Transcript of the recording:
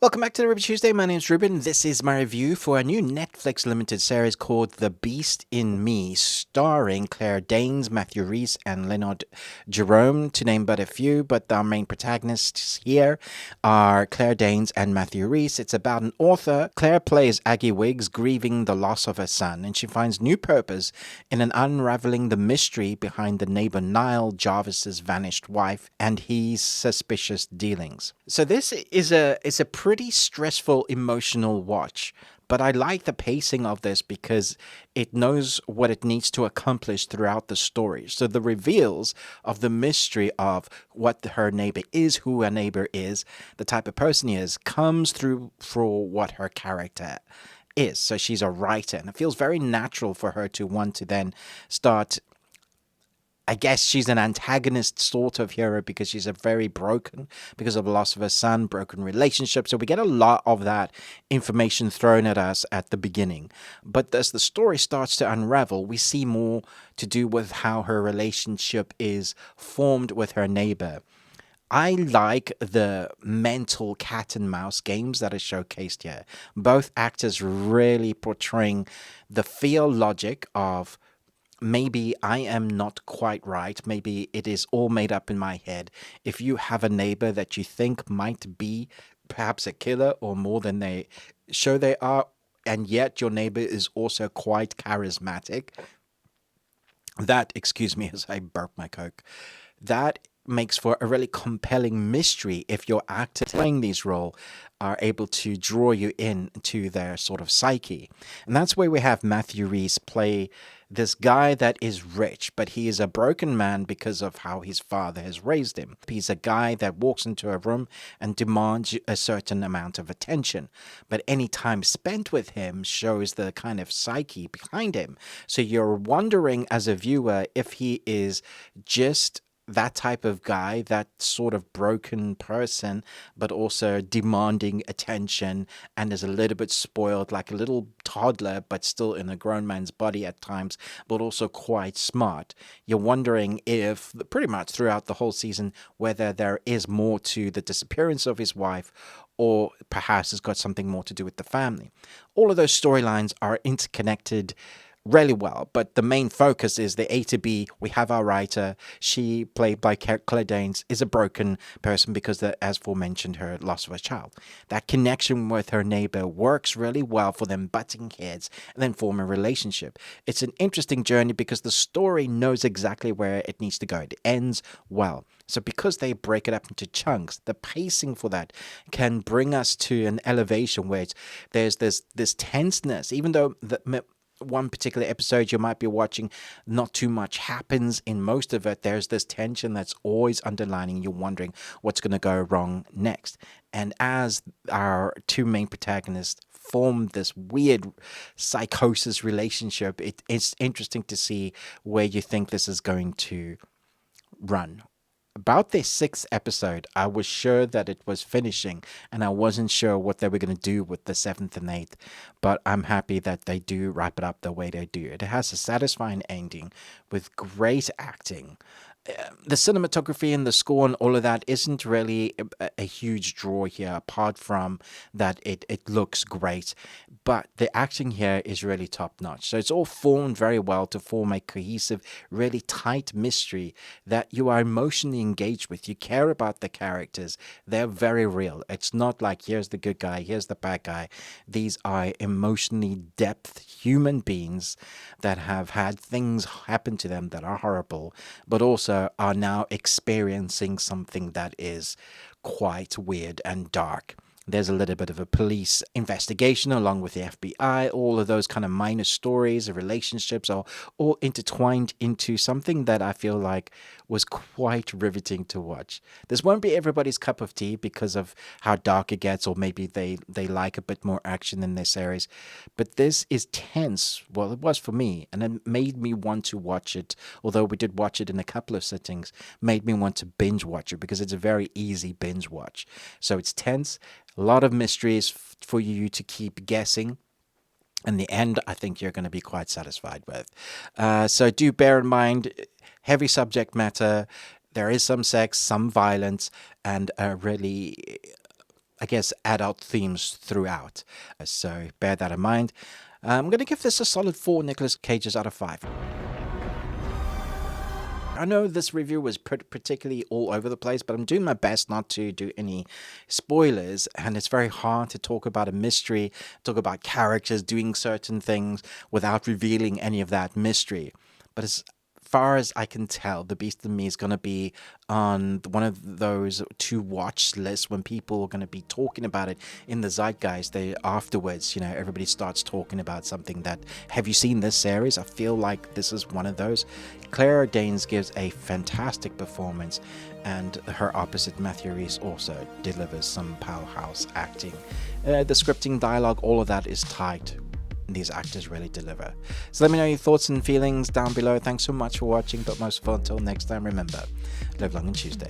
Welcome back to the Ruby Tuesday. My name's Ruben. This is my review for a new Netflix limited series called The Beast in Me, starring Claire Danes, Matthew Rhys, and Leonard Jerome, to name but a few. But our main protagonists here are Claire Danes and Matthew Rhys. It's about an author. Claire plays Aggie Wiggs, grieving the loss of her son, and she finds new purpose in unraveling the mystery behind the neighbor Niall Jarvis's vanished wife and his suspicious dealings. So this is a pretty stressful emotional watch, but I like the pacing of this because it knows what it needs to accomplish throughout the story. So the reveals of the mystery of what her neighbor is, who her neighbor is, the type of person he is, comes through for what her character is. So she's a writer, and it feels very natural for her to want to then start. I guess she's an antagonist sort of hero because she's a very broken because of the loss of her son, broken relationship. So we get a lot of that information thrown at us at the beginning. But as the story starts to unravel, we see more to do with how her relationship is formed with her neighbor. I like the mental cat and mouse games that are showcased here. Both actors really portraying the feel logic of maybe I am not quite right. Maybe it is all made up in my head. If you have a neighbor that you think might be perhaps a killer or more than they show they are, and yet your neighbor is also quite charismatic, excuse me as I burp my Coke, that makes for a really compelling mystery if your actors playing these roles are able to draw you in to their sort of psyche. And that's where we have Matthew Rhys play this guy that is rich, but he is a broken man because of how his father has raised him. He's a guy that walks into a room and demands a certain amount of attention, but any time spent with him shows the kind of psyche behind him. So you're wondering as a viewer if he is just that type of guy, that sort of broken person, but also demanding attention and is a little bit spoiled, like a little toddler, but still in a grown man's body at times, but also quite smart. You're wondering if, pretty much throughout the whole season, whether there is more to the disappearance of his wife or perhaps it's got something more to do with the family. All of those storylines are interconnected really well, but the main focus is the A to B. We have our writer. She, played by Claire Danes, is a broken person because, as aforementioned, her loss of a child. That connection with her neighbor works really well for them butting heads and then form a relationship. It's an interesting journey because the story knows exactly where it needs to go. It ends well. So because they break it up into chunks, the pacing for that can bring us to an elevation where there's this tenseness, even though one particular episode you might be watching, not too much happens in most of it. There's this tension that's always underlining. You're wondering what's going to go wrong next. And as our two main protagonists form this weird psychosis relationship, it's interesting to see where you think this is going to run. About this sixth episode, I was sure that it was finishing, and I wasn't sure what they were going to do with the seventh and eighth, but I'm happy that they do wrap it up the way they do. It has a satisfying ending with great acting. The cinematography and the score and all of that isn't really a huge draw here, apart from that it looks great. But the acting here is really top notch. So it's all formed very well to form a cohesive, really tight mystery that you are emotionally engaged with. You care about the characters. They're very real. It's not like here's the good guy, here's the bad guy. These are emotionally depth human beings that have had things happen to them that are horrible, but also are now experiencing something that is quite weird and dark. There's a little bit of a police investigation along with the FBI. All of those kind of minor stories and relationships are all intertwined into something that I feel like was quite riveting to watch. This won't be everybody's cup of tea because of how dark it gets, or maybe they like a bit more action in their series. But this is tense. Well, it was for me, and it made me want to watch it. Although we did watch it in a couple of sittings, made me want to binge watch it because it's a very easy binge watch. So it's tense. A lot of mysteries for you to keep guessing. In the end, I think you're going to be quite satisfied with. So do bear in mind, heavy subject matter. There is some sex, some violence, and a really I guess, adult themes throughout. So bear that in mind. I'm going to give this a solid 4 Nicolas Cages out of 5. I know this review was particularly all over the place, but I'm doing my best not to do any spoilers, and it's very hard to talk about a mystery, talk about characters doing certain things without revealing any of that mystery. But as far as I can tell, The Beast in Me is going to be on one of those to watch lists when people are going to be talking about it in the zeitgeist. They afterwards, everybody starts talking about something that, have you seen this series? I feel like this is one of those. Claire Danes gives a fantastic performance, and her opposite, Matthew Rhys, also delivers some powerhouse acting. The scripting, dialogue, all of that is tight. These actors really deliver. So let me know your thoughts and feelings down below. Thanks so much for watching, but most of all, until next time, remember, live long and Tuesday.